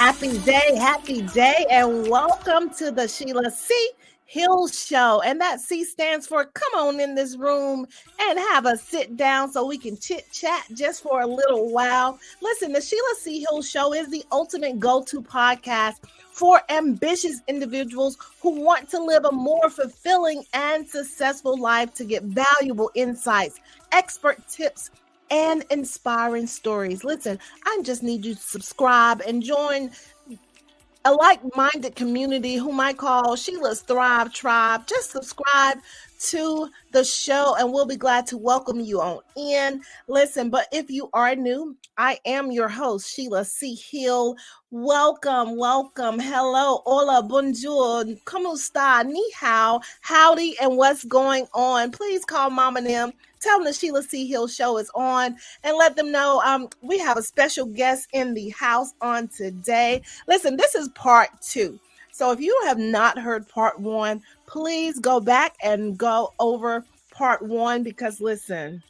Happy day, and welcome to the Sheila C Hill Show. And that C stands for come on in this room and have a sit down so we can chit chat just for a little while. Listen, the Sheila C Hill Show is the ultimate go-to podcast for ambitious individuals who want to live a more fulfilling and successful life, to get valuable insights, expert tips, and inspiring stories. Listen, I just need you to subscribe and join a like-minded community whom I call Sheila's Thrive Tribe. Just subscribe to the show and we'll be glad to welcome you on in. Listen, but if you are new, I am your host, Sheila C Hill. Welcome. Hello, hola, bonjour, como está, ni hao, howdy, and what's going on? Please call Mama and them. Tell them the Sheila C Hill Show is on and let them know we have a special guest in the house on today. Listen, this is part 2. So if you have not heard part 1, please go back and go over part 1 because listen,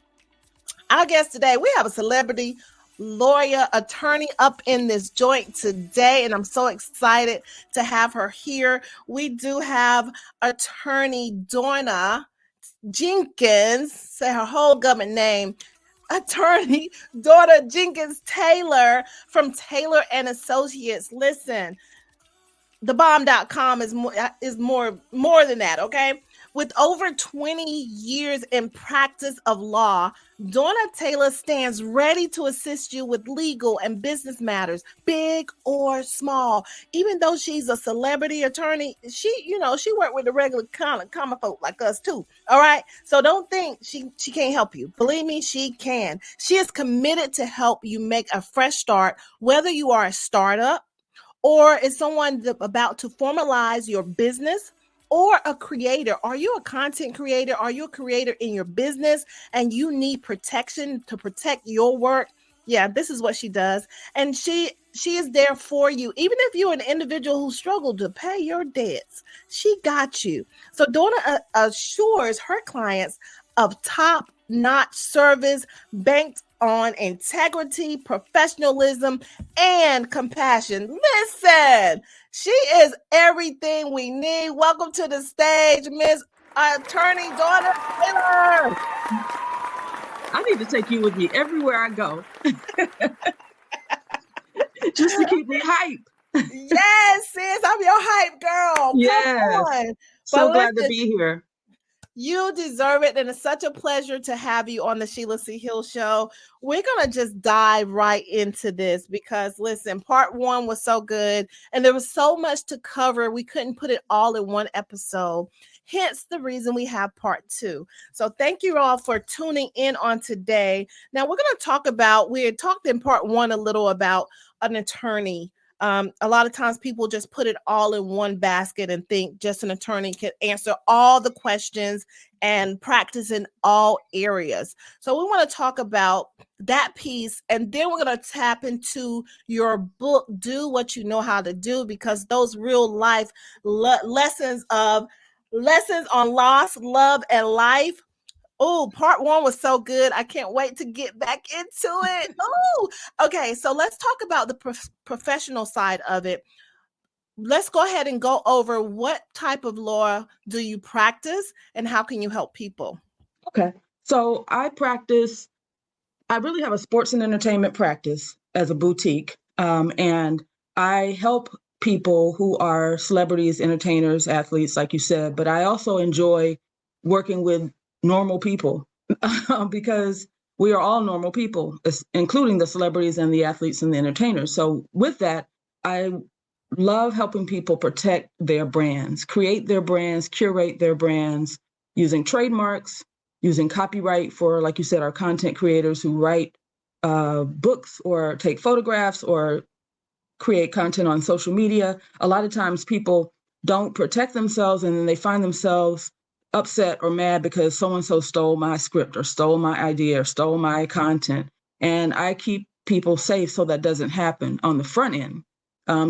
our guest today, we have a celebrity lawyer, attorney up in this joint today, and I'm so excited to have her here. We do have attorney Dorna Jenkins, say her whole government name, attorney Dorna Jenkins Taylor from Taylor and Associates. Listen, thebomb.com is more than that, okay? With over 20 years in practice of law, Dorna Taylor stands ready to assist you with legal and business matters, big or small. Even though she's a celebrity attorney, she worked with the regular common folk like us too, all right? So don't think she can't help you. Believe me, she can. She is committed to help you make a fresh start, whether you are a startup, or is someone about to formalize your business, or a creator. Are you a content creator? Are you a creator in your business and you need protection to protect your work? Yeah, this is what she does. And she is there for you. Even if you're an individual who struggled to pay your debts, she got you. So Dorna assures her clients of top-notch service banked on integrity, professionalism, and compassion. Listen, she is everything we need. Welcome to the stage, Miss Attorney Dorna Taylor. I need to take you with me everywhere I go. Just to keep me hype. Yes, sis, I'm your hype girl. Yes. So glad to be here. You deserve it, and it's such a pleasure to have you on the Sheila C Hill Show. We're going to just dive right into this because, listen, part 1 was so good, and there was so much to cover. We couldn't put it all in one episode, hence the reason we have part 2. So thank you all for tuning in on today. Now, we're going to talk about, we had talked in part 1 a little about an attorney. A lot of times people just put it all in one basket and think just an attorney can answer all the questions and practice in all areas. So we want to talk about that piece, and then we're going to tap into your book, Do What You Know How to Do, because those real life lessons on loss, love, and life. Oh, part 1 was so good. I can't wait to get back into it. Oh, okay. So let's talk about the professional side of it. Let's go ahead and go over what type of law do you practice and how can you help people? Okay. So I really have a sports and entertainment practice as a boutique. And I help people who are celebrities, entertainers, athletes, like you said, but I also enjoy working with normal people because we are all normal people, including the celebrities and the athletes and the entertainers. So with that, I love helping people protect their brands, create their brands, curate their brands using trademarks, using copyright for, like you said, our content creators who write books or take photographs or create content on social media. A lot of times people don't protect themselves and then they find themselves upset or mad because so-and-so stole my script or stole my idea or stole my content. And I keep people safe so that doesn't happen on the front end.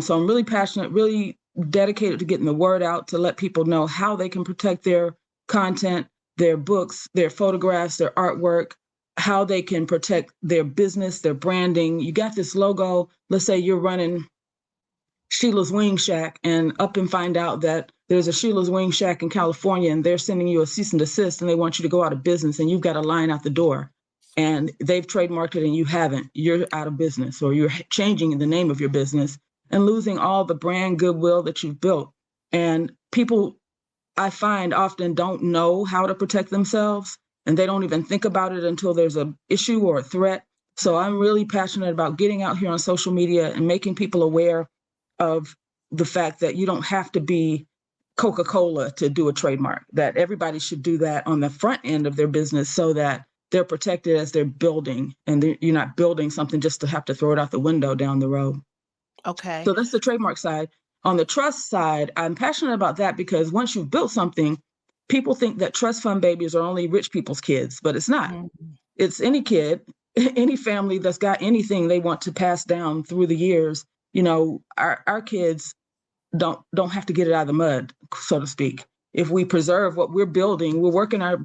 So I'm really passionate, really dedicated to getting the word out to let people know how they can protect their content, their books, their photographs, their artwork, how they can protect their business, their branding. You got this logo, let's say you're running Sheila's Wing Shack and up and find out that there's a Sheila's Wing Shack in California and they're sending you a cease and desist and they want you to go out of business and you've got a line out the door and they've trademarked it and you haven't, you're out of business or you're changing the name of your business and losing all the brand goodwill that you've built. And people, I find, often don't know how to protect themselves and they don't even think about it until there's an issue or a threat. So I'm really passionate about getting out here on social media and making people aware of the fact that you don't have to be Coca-Cola to do a trademark, that everybody should do that on the front end of their business so that they're protected as they're building and you're not building something just to have to throw it out the window down the road. Okay. So that's the trademark side. On the trust side, I'm passionate about that because once you've built something, people think that trust fund babies are only rich people's kids, but it's not. It's any kid, any family that's got anything they want to pass down through the years. You know, our kids don't have to get it out of the mud, so to speak. If we preserve what we're building, we're working our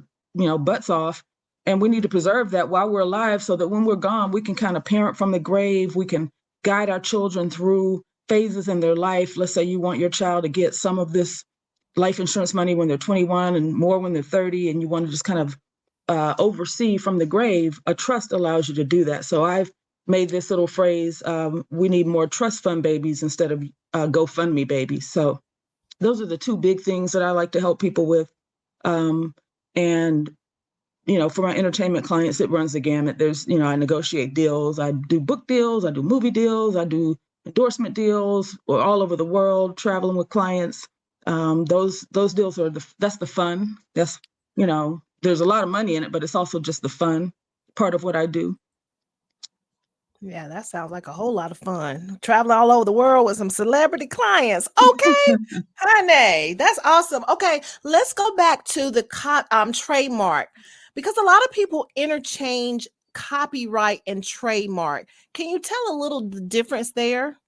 butts off, and we need to preserve that while we're alive so that when we're gone, we can kind of parent from the grave. We can guide our children through phases in their life. Let's say you want your child to get some of this life insurance money when they're 21 and more when they're 30, and you want to just kind of oversee from the grave. A trust allows you to do that. So I've made this little phrase, we need more trust fund babies instead of GoFundMe babies. So those are the two big things that I like to help people with. And, for my entertainment clients, it runs the gamut. There's, I negotiate deals. I do book deals. I do movie deals. I do endorsement deals. We're all over the world traveling with clients. Those deals that's the fun. That's, there's a lot of money in it, but it's also just the fun part of what I do. Yeah, that sounds like a whole lot of fun. Traveling all over the world with some celebrity clients. Okay, honey, that's awesome. Okay, let's go back to the trademark because a lot of people interchange copyright and trademark. Can you tell a little difference there?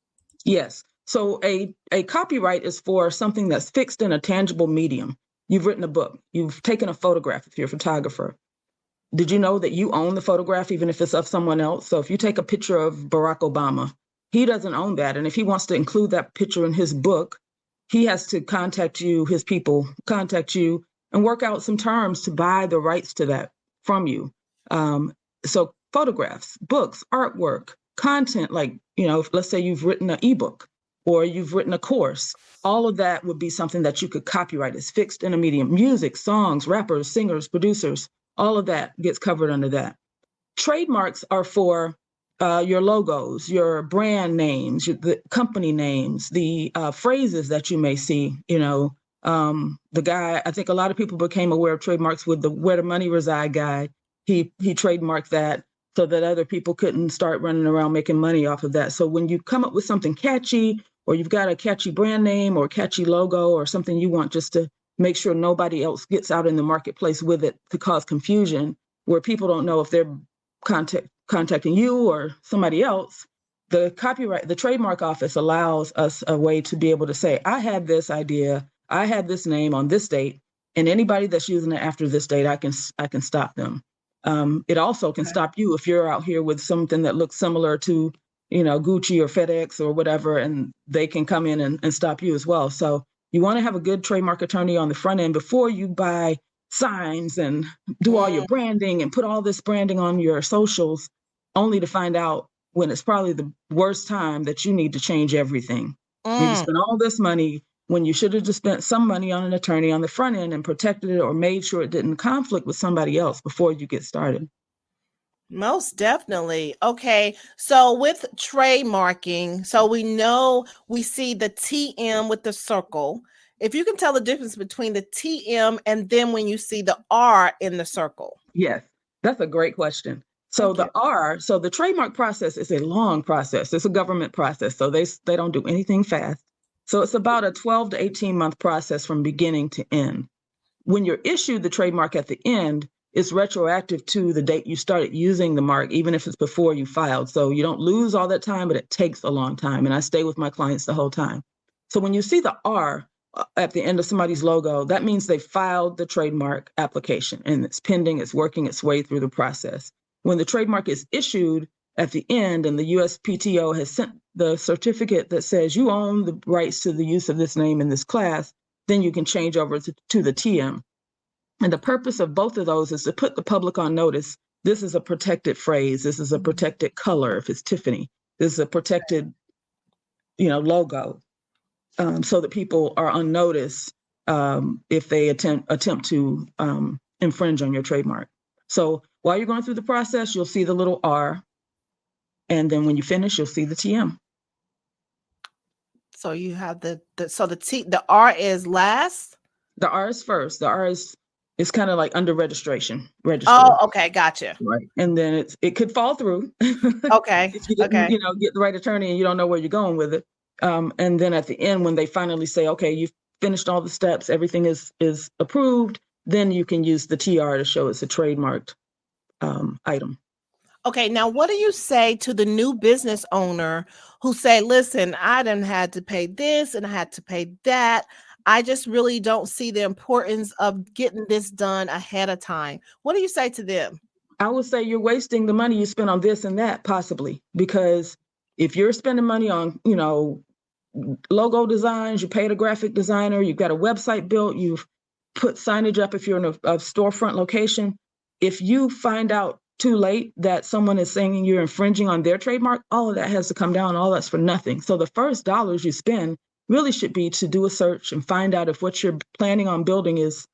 Yes. So a copyright is for something that's fixed in a tangible medium. You've written a book. You've taken a photograph if you're a photographer. Did you know that you own the photograph, even if it's of someone else? So if you take a picture of Barack Obama, he doesn't own that. And if he wants to include that picture in his book, he has to contact you, his people, contact you and work out some terms to buy the rights to that from you. So photographs, books, artwork, content, like, let's say you've written an ebook or you've written a course, all of that would be something that you could copyright. It's fixed in a medium. Music, songs, rappers, singers, producers, all of that gets covered under that. Trademarks are for your logos, your brand names, the company names, the phrases that you may see. The guy, I think a lot of people became aware of trademarks with the Where the Money Reside guy. He trademarked that so that other people couldn't start running around making money off of that. So when you come up with something catchy, or you've got a catchy brand name or a catchy logo or something you want just to make sure nobody else gets out in the marketplace with it to cause confusion, where people don't know if they're contacting you or somebody else, the trademark office allows us a way to be able to say, I had this idea, I had this name on this date, and anybody that's using it after this date, I can stop them. It also can stop you if you're out here with something that looks similar to, Gucci or FedEx or whatever, and they can come in and stop you as well. So you want to have a good trademark attorney on the front end before you buy signs and do all your branding and put all this branding on your socials, only to find out when it's probably the worst time that you need to change everything. You spend all this money when you should have just spent some money on an attorney on the front end and protected it or made sure it didn't conflict with somebody else before you get started. Most definitely. Okay. So with trademarking, so we see the TM with the circle. If you can tell the difference between the TM and then when you see the R in the circle. Yes, that's a great question. So the trademark process is a long process. It's a government process. So they don't do anything fast. So it's about a 12 to 18 month process from beginning to end. When you're issued the trademark at the end, it's retroactive to the date you started using the mark, even if it's before you filed. So you don't lose all that time, but it takes a long time. And I stay with my clients the whole time. So when you see the R at the end of somebody's logo, that means they filed the trademark application and it's pending, it's working its way through the process. When the trademark is issued at the end and the USPTO has sent the certificate that says you own the rights to the use of this name in this class, then you can change over to the TM. And the purpose of both of those is to put the public on notice. This is a protected phrase. This is a protected color if it's Tiffany. This is a protected, logo, so that people are on notice if they attempt to infringe on your trademark. So while you're going through the process, you'll see the little R. And then when you finish, you'll see the TM. So you have the R is last? The R is first. The R is kind of like under registration. Oh, okay, gotcha. Right, and then it could fall through. Okay. If you didn't, get the right attorney and you don't know where you're going with it. And then at the end, when they finally say, okay, you've finished all the steps, everything is approved, then you can use the TR to show it's a trademarked item. Okay, now what do you say to the new business owner who say, listen, I done had to pay this and I had to pay that. I just really don't see the importance of getting this done ahead of time. What do you say to them? I would say you're wasting the money you spend on this and that, possibly, because if you're spending money on, logo designs, you paid a graphic designer, you've got a website built, you've put signage up if you're in a storefront location. If you find out too late that someone is saying you're infringing on their trademark, all of that has to come down. All that's for nothing. So the first dollars you spend really should be to do a search and find out if what you're planning on building is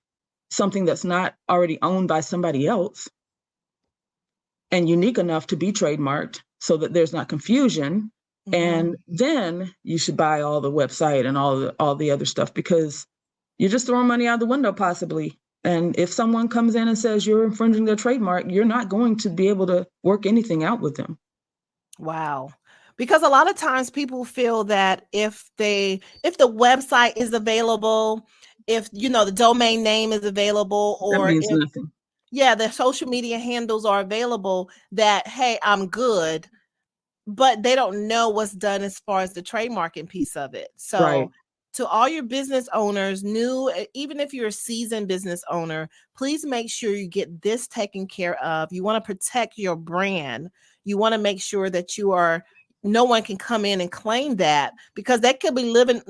something that's not already owned by somebody else and unique enough to be trademarked so that there's not confusion. Mm-hmm. And then you should buy all the website and all the other stuff, because you're just throwing money out the window possibly. And if someone comes in and says you're infringing their trademark, you're not going to be able to work anything out with them. Wow. Because a lot of times people feel that if the website is available, if the domain name is available, or that means nothing. Yeah, the social media handles are available, that, hey, I'm good, but they don't know what's done as far as the trademarking piece of it. So right. To all your business owners, new, even if you're a seasoned business owner, please make sure you get this taken care of. You want to protect your brand. You want to make sure that no one can come in and claim that, because they could be living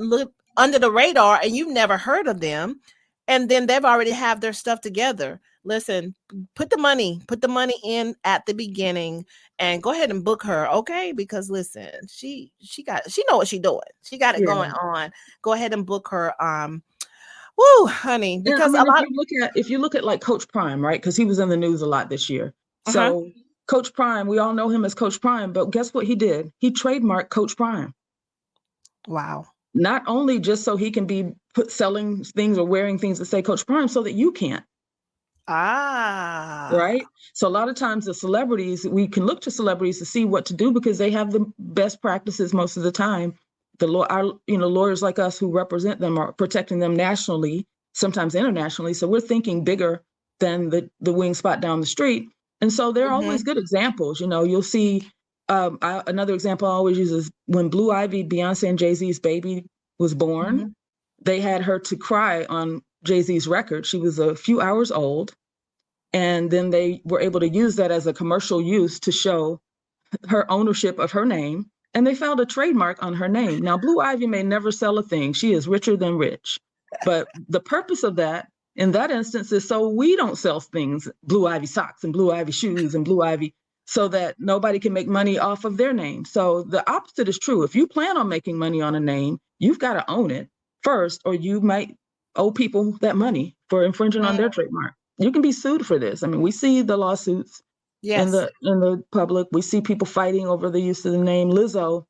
under the radar and you've never heard of them. And then they've already have their stuff together. Listen, put the money in at the beginning and go ahead and book her. Okay. Because listen, she know what she's doing. She got it going on. Go ahead and book her. Woo, honey, because if you look at like Coach Prime, right? Because he was in the news a lot this year. So Coach Prime, we all know him as Coach Prime, but guess what he did? He trademarked Coach Prime. Wow. Not only just so he can be selling things or wearing things that say Coach Prime, so that you can't. Right. So a lot of times the celebrities, we can look to celebrities to see what to do because they have the best practices most of the time. Lawyers like us who represent them are protecting them nationally, sometimes internationally. So we're thinking bigger than the wing spot down the street. And so there are always good examples. You'll see another example I always use is when Blue Ivy, Beyonce and Jay-Z's baby was born, they had her to cry on Jay-Z's record. She was a few hours old. And then they were able to use that as a commercial use to show her ownership of her name. And they filed a trademark on her name. Now, Blue Ivy may never sell a thing. She is richer than rich. But the purpose of that, in that instance, is so we don't sell things, Blue Ivy socks and Blue Ivy shoes and Blue Ivy, so that nobody can make money off of their name. So the opposite is true. If you plan on making money on a name, you've got to own it first, or you might owe people that money for infringing on their trademark. You can be sued for this. I mean, we see the lawsuits in the public. We see people fighting over the use of the name. Lizzo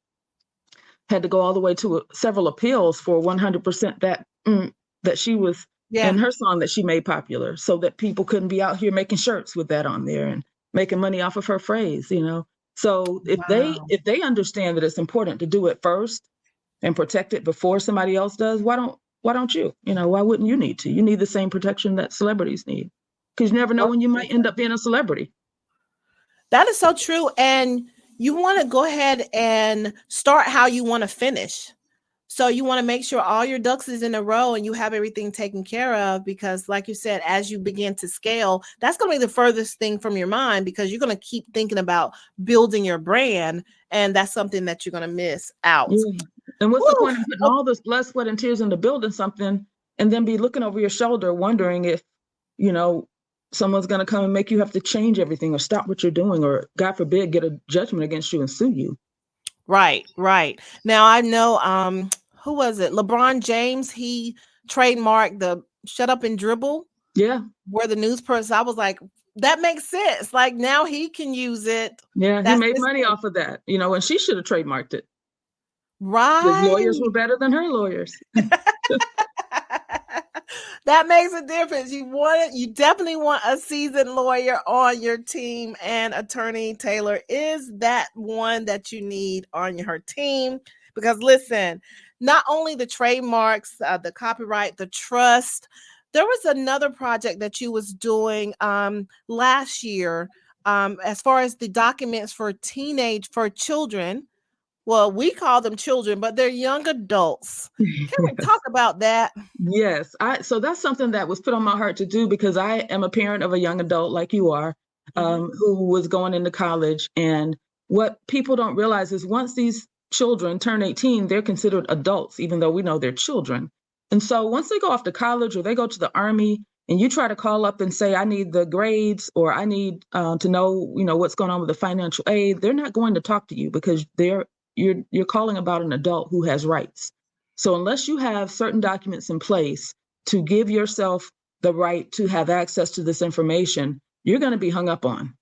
had to go all the way to several appeals for 100% that she was in her song that she made popular, so that people couldn't be out here making shirts with that on there and making money off of her phrase, So if they understand that it's important to do it first and protect it before somebody else does, why don't you? Why wouldn't you need to? You need the same protection that celebrities need, because you never know when you might end up being a celebrity. That is so true. And you want to go ahead and start how you want to finish. So you want to make sure all your ducks is in a row and you have everything taken care of, because like you said, as you begin to scale, that's going to be the furthest thing from your mind, because you're going to keep thinking about building your brand, and that's something that you're going to miss out. Yeah. And what's the Woo! point of putting all this blood, sweat, and tears into building something and then be looking over your shoulder wondering if, someone's going to come and make you have to change everything or stop what you're doing, or God forbid, get a judgment against you and sue you. Right. Now I know who was it? LeBron James, he trademarked the shut up and dribble. Yeah. Where the news person, I was like, that makes sense. Like now he can use it. Yeah, he That's made money off of that, and she should have trademarked it. His right. lawyers were better than her lawyers. That makes a difference. You definitely want a seasoned lawyer on your team, and Attorney Taylor is that one that you need on your team. Because listen, not only the trademarks, the copyright, the trust. There was another project that you was doing last year, as far as the documents for children. Well, we call them children, but they're young adults. Can we talk about that? Yes. So that's something that was put on my heart to do, because I am a parent of a young adult like you are, who was going into college. And what people don't realize is once these children turn 18, they're considered adults, even though we know they're children. And so once they go off to college or they go to the Army, and you try to call up and say, I need the grades, or I need to know, what's going on with the financial aid, they're not going to talk to you, because you're calling about an adult who has rights. So unless you have certain documents in place to give yourself the right to have access to this information, you're going to be hung up on.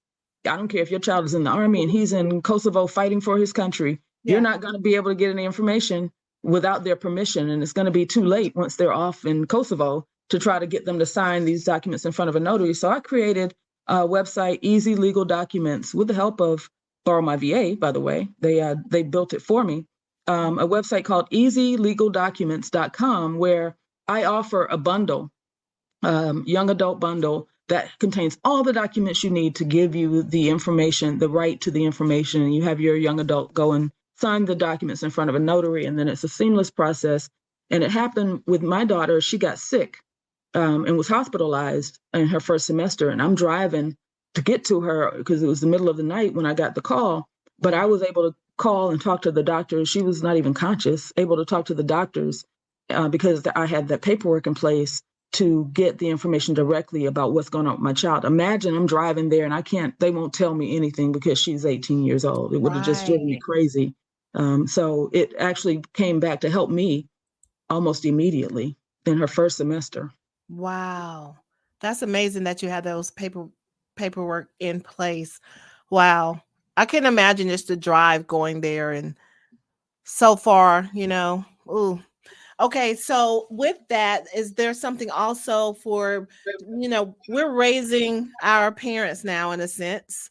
I don't care if your child is in the Army and he's in Kosovo fighting for his country. You're not going to be able to get any information without their permission. And it's going to be too late once they're off in Kosovo to try to get them to sign these documents in front of a notary. So I created a website, Easy Legal Documents, with the help of Borrow My VA, by the way. They built it for me. A website called easylegaldocuments.com, where I offer a bundle, young adult bundle, that contains all the documents you need to give you the information, the right to the information. And you have your young adult go and sign the documents in front of a notary, and then it's a seamless process. And it happened with my daughter. She got sick and was hospitalized in her first semester. And I'm driving to get to her because it was the middle of the night when I got the call. But I was able to call and talk to the doctors. She was not even conscious, able to talk to the doctors because I had that paperwork in place to get the information directly about what's going on with my child. Imagine I'm driving there and they won't tell me anything because she's 18 years old. It would have just driven me crazy. So it actually came back to help me almost immediately in her first semester. Wow. That's amazing that you had those paperwork in place. Wow. I can imagine just the drive going there and so far, ooh. Okay, so with that, is there something also for, we're raising our parents now in a sense.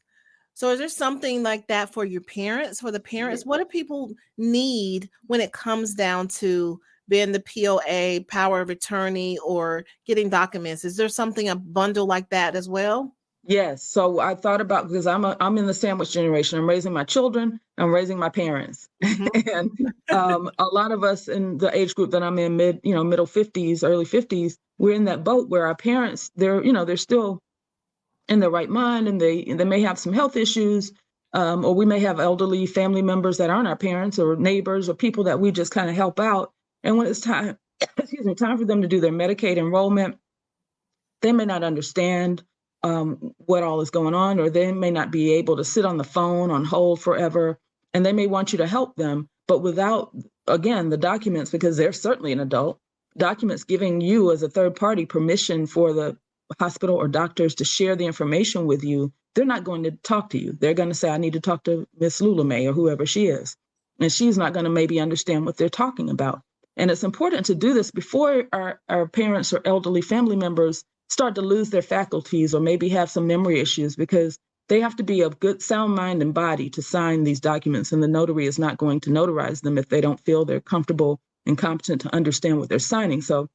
So is there something like that for your parents, for the parents? What do people need when it comes down to being the POA, power of attorney, or getting documents? Is there something, a bundle like that as well? Yes. So I thought about, because I'm in the sandwich generation. I'm raising my children. I'm raising my parents. And a lot of us in the age group that I'm in, middle 50s, early 50s, we're in that boat where our parents, they're still in their right mind, and they may have some health issues, or we may have elderly family members that aren't our parents or neighbors or people that we just kind of help out. And when it's time for them to do their Medicaid enrollment, they may not understand what all is going on, or they may not be able to sit on the phone on hold forever, and they may want you to help them, but without, again, the documents, because they're certainly an adult, documents giving you as a third party permission for the hospital or doctors to share the information with you, they're not going to talk to you. They're going to say, I need to talk to Miss Lula May or whoever she is. And she's not going to maybe understand what they're talking about. And it's important to do this before our parents or elderly family members start to lose their faculties or maybe have some memory issues, because they have to be of good sound mind and body to sign these documents. And the notary is not going to notarize them if they don't feel they're comfortable and competent to understand what they're signing. So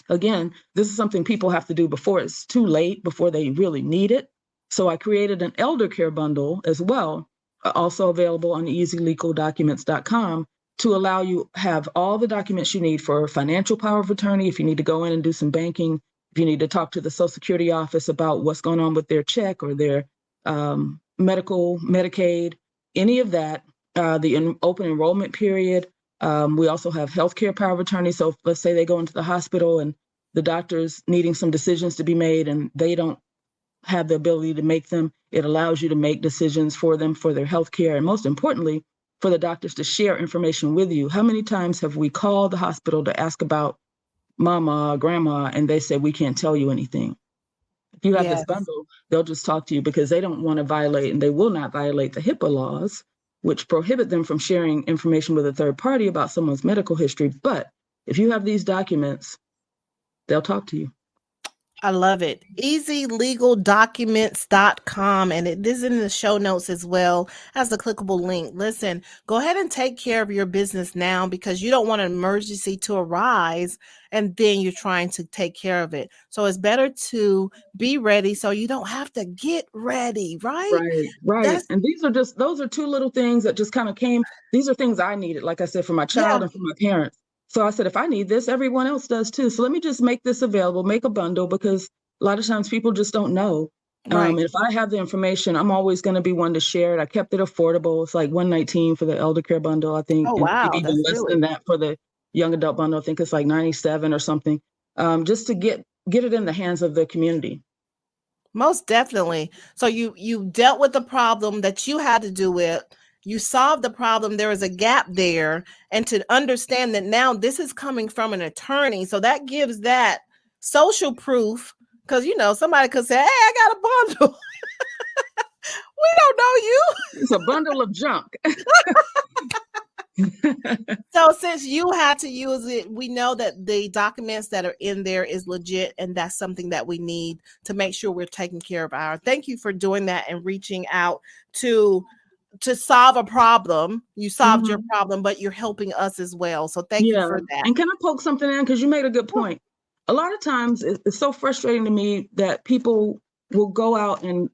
again, this is something people have to do before it's too late, before they really need it. So I created an elder care bundle as well, also available on easylegaldocuments.com, to allow you have all the documents you need for financial power of attorney. If you need to go in and do some banking, if you need to talk to the Social Security office about what's going on with their check or their medical, Medicaid, any of that, the open enrollment period. We also have healthcare power of attorney. So let's say they go into the hospital and the doctor's needing some decisions to be made and they don't have the ability to make them. It allows you to make decisions for them for their healthcare. And most importantly, for the doctors to share information with you. How many times have we called the hospital to ask about mama, grandma, and they said, we can't tell you anything. If you have this bundle, they'll just talk to you because they don't want to violate, and they will not violate the HIPAA laws, which prohibit them from sharing information with a third party about someone's medical history. But if you have these documents, they'll talk to you. I love it. EasyLegalDocuments.com. And it is in the show notes as well as the clickable link. Listen, go ahead and take care of your business now because you don't want an emergency to arise and then you're trying to take care of it. So it's better to be ready so you don't have to get ready, right? Right. And those are two little things that just kind of came. These are things I needed, like I said, for my child and for my parents. So I said, if I need this, everyone else does too. So let me just make this available, make a bundle, because a lot of times people just don't know. And if I have the information, I'm always going to be one to share it. I kept it affordable. It's like $119 for the elder care bundle, I think. Oh, wow. Maybe even less than that for the young adult bundle. I think it's like $97 or something, just to get it in the hands of the community. Most definitely. So you dealt with the problem that you had to do with. You solved the problem. There is a gap there. And to understand that now this is coming from an attorney. So that gives that social proof. Because, somebody could say, hey, I got a bundle. We don't know you. It's a bundle of junk. So since you had to use it, we know that the documents that are in there is legit. And that's something that we need to make sure we're taking care of our. Thank you for doing that and reaching out to solve a problem. You solved your problem, but you're helping us as well. So thank you for that. And can I poke something in? Because you made a good point. A lot of times it's so frustrating to me that people will go out and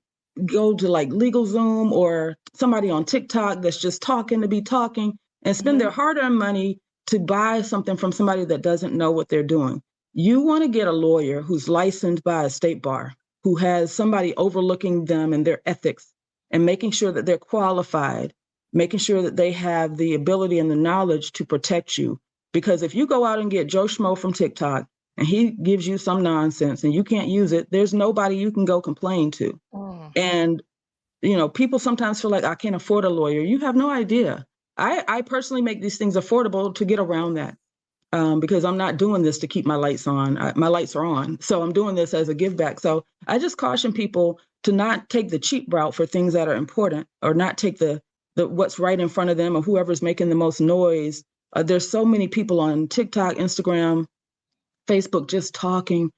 go to like LegalZoom or somebody on TikTok that's just talking to be talking and spend their hard-earned money to buy something from somebody that doesn't know what they're doing. You want to get a lawyer who's licensed by a state bar, who has somebody overlooking them and their ethics and making sure that they're qualified, making sure that they have the ability and the knowledge to protect you. Because if you go out and get Joe Schmo from TikTok and he gives you some nonsense and you can't use it, there's nobody you can go complain to. And, people sometimes feel like I can't afford a lawyer. You have no idea. I personally make these things affordable to get around that. Because I'm not doing this to keep my lights on. My lights are on. So I'm doing this as a give back. So I just caution people to not take the cheap route for things that are important, or not take the what's right in front of them or whoever's making the most noise. There's so many people on TikTok, Instagram, Facebook, just talking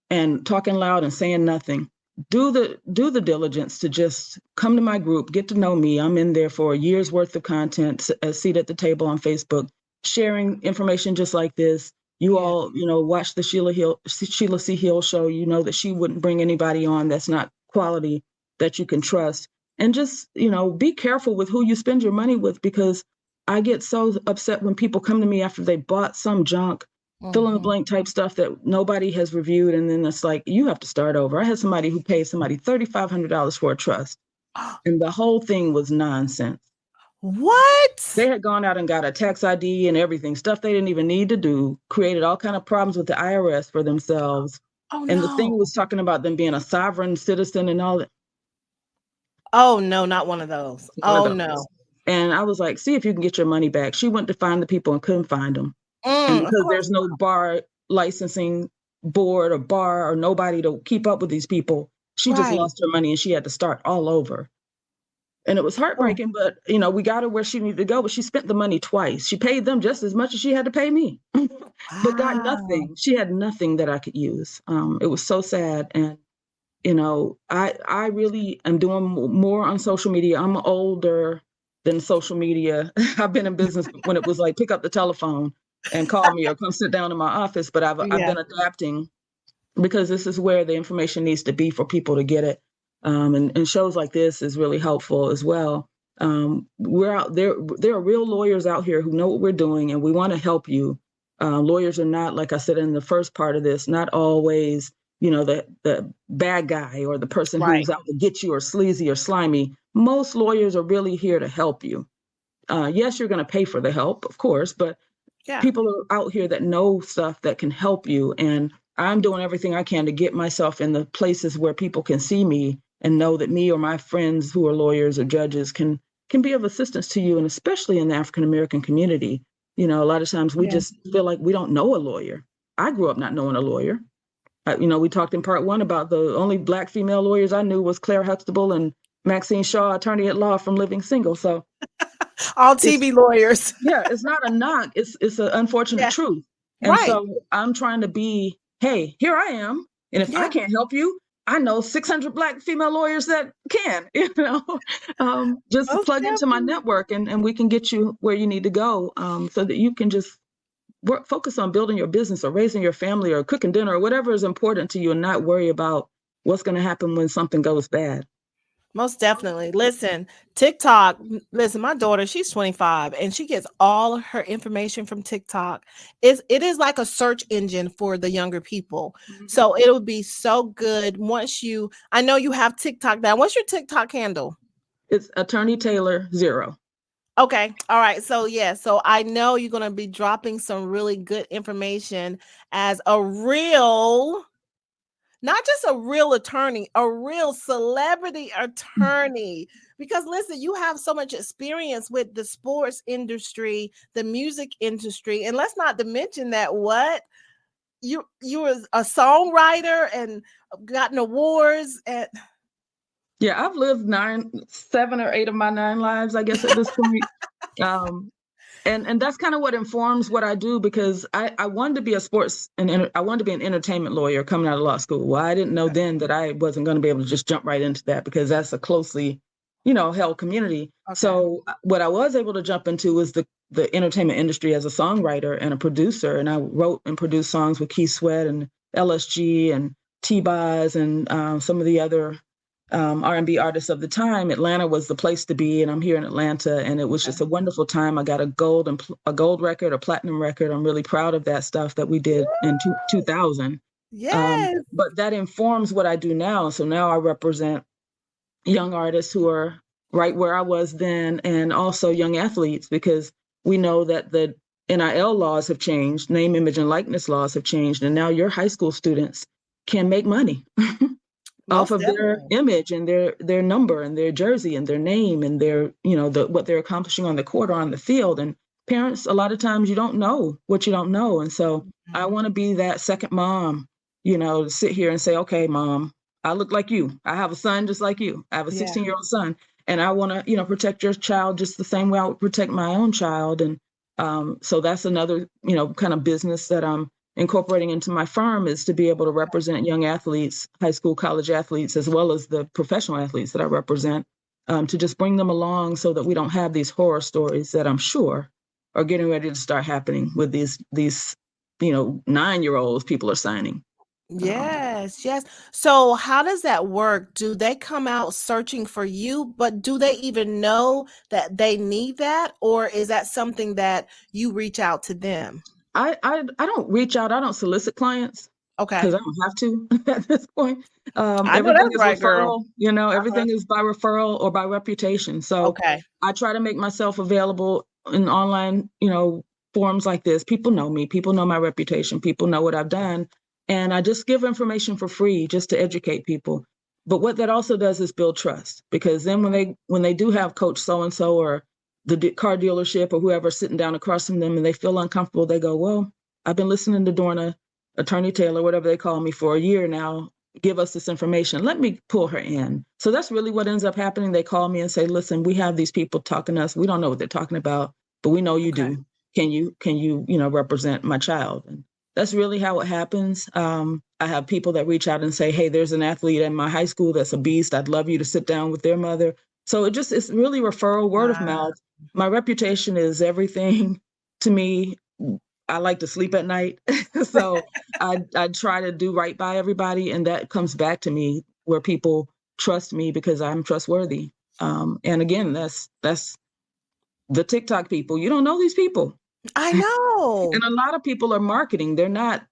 loud and saying nothing. Do the diligence to just come to my group, get to know me. I'm in there for a year's worth of content, a seat at the table on Facebook, sharing information just like this. You all, watch the Sheila C Hill Show. You know that she wouldn't bring anybody on that's not quality, that you can trust. And just, be careful with who you spend your money with, because I get so upset when people come to me after they bought some junk, fill in the blank type stuff that nobody has reviewed. And then it's like, you have to start over. I had somebody who paid somebody $3,500 for a trust. And the whole thing was nonsense. What? They had gone out and got a tax ID and everything, stuff they didn't even need to do, created all kind of problems with the IRS for themselves. And the thing was talking about them being a sovereign citizen and all that. Oh, no, not one of those. No. And I was like, see if you can get your money back. She went to find the people and couldn't find them. And because there's no bar licensing board or bar or nobody to keep up with these people, she just lost her money and she had to start all over. And it was heartbreaking, but, we got her where she needed to go, but she spent the money twice. She paid them just as much as she had to pay me, but got nothing. She had nothing that I could use. It was so sad. And, I really am doing more on social media. I'm older than social media. I've been in business when it was like, pick up the telephone and call me or come sit down in my office. But I've been adapting, because this is where the information needs to be for people to get it. And shows like this is really helpful as well. We're out there. There are real lawyers out here who know what we're doing, and we want to help you. Lawyers are not, like I said in the first part of this, not always, the bad guy or the person Right. who's out to get you or sleazy or slimy. Most lawyers are really here to help you. Yes, you're going to pay for the help, of course, but people are out here that know stuff that can help you. And I'm doing everything I can to get myself in the places where people can see me and know that me or my friends who are lawyers or judges can be of assistance to you, and especially in the African American community. A lot of times we just feel like we don't know a lawyer. I grew up not knowing a lawyer. We talked in part one about the only Black female lawyers I knew was Claire Huxtable and Maxine Shaw, attorney at law from Living Single. So all TV lawyers. Yeah, it's not a knock. It's an unfortunate truth. And so I'm trying to be, hey, here I am. And if I can't help you, I know 600 Black female lawyers that can, just plug into my network and we can get you where you need to go, so that you can just focus on building your business or raising your family or cooking dinner or whatever is important to you, and not worry about what's going to happen when something goes bad. Most definitely. Listen, TikTok, my daughter, she's 25 and she gets all her information from TikTok. It is like a search engine for the younger people. Mm-hmm. So it'll be so good I know you have TikTok now. What's your TikTok handle? It's Attorney Taylor 0. Okay. All right. So so I know you're going to be dropping some really good information as not just a real attorney, a real celebrity attorney. Because listen, you have so much experience with the sports industry, the music industry, and let's not to mention that you were a songwriter and gotten awards and. Yeah, I've lived 7 or 8 of my 9 lives, I guess, at this point. And that's kind of what informs what I do, because I wanted to be I wanted to be an entertainment lawyer coming out of law school. Well, I didn't know then that I wasn't going to be able to just jump right into that, because that's a closely, held community. Okay. So what I was able to jump into was the entertainment industry as a songwriter and a producer. And I wrote and produced songs with Keith Sweat and LSG and T-Boz and some of the other R&B artists of the time. Atlanta was the place to be, and I'm here in Atlanta, and it was just a wonderful time. I got a gold record, a platinum record. I'm really proud of that stuff that we did in 2000. Yes. But that informs what I do now. So now I represent young artists who are right where I was then, and also young athletes, because we know that the NIL laws have changed, name, image, and likeness laws have changed, and now your high school students can make money off of their image and their number and their jersey and their name and their, what they're accomplishing on the court or on the field. And parents, a lot of times you don't know what you don't know. And so I want to be that second mom, to sit here and say, okay, mom, I look like you. I have a son just like you. I have a 16-year-old son, and I want to, protect your child just the same way I would protect my own child. And so that's another, kind of business that I'm incorporating into my firm, is to be able to represent young athletes, high school, college athletes, as well as the professional athletes that I represent, to just bring them along so that we don't have these horror stories that I'm sure are getting ready to start happening with these 9-year-olds people are signing. Yes. So how does that work? Do they come out searching for you, but do they even know that they need that? Or is that something that you reach out to them? I don't reach out. I don't solicit clients. Okay. Because I don't have to at this point. Everything is referral. Girl. Everything is by referral or by reputation. So I try to make myself available in online, forums like this. People know me. People know my reputation. People know what I've done. And I just give information for free just to educate people. But what that also does is build trust, because then when they do have Coach so-and-so or the car dealership or whoever sitting down across from them and they feel uncomfortable, they go, well, I've been listening to Dorna, Attorney Taylor, whatever they call me, for a year now. Give us this information. Let me pull her in. So that's really what ends up happening. They call me and say, listen, we have these people talking to us. We don't know what they're talking about, but we know you do. Can you, represent my child? And that's really how it happens. I have people that reach out and say, hey, there's an athlete in my high school that's a beast. I'd love you to sit down with their mother. So it's really referral, word of mouth. My reputation is everything to me. I like to sleep at night. So I try to do right by everybody. And that comes back to me, where people trust me because I'm trustworthy. And again, that's the TikTok people. You don't know these people. I know. And a lot of people are marketing. They're not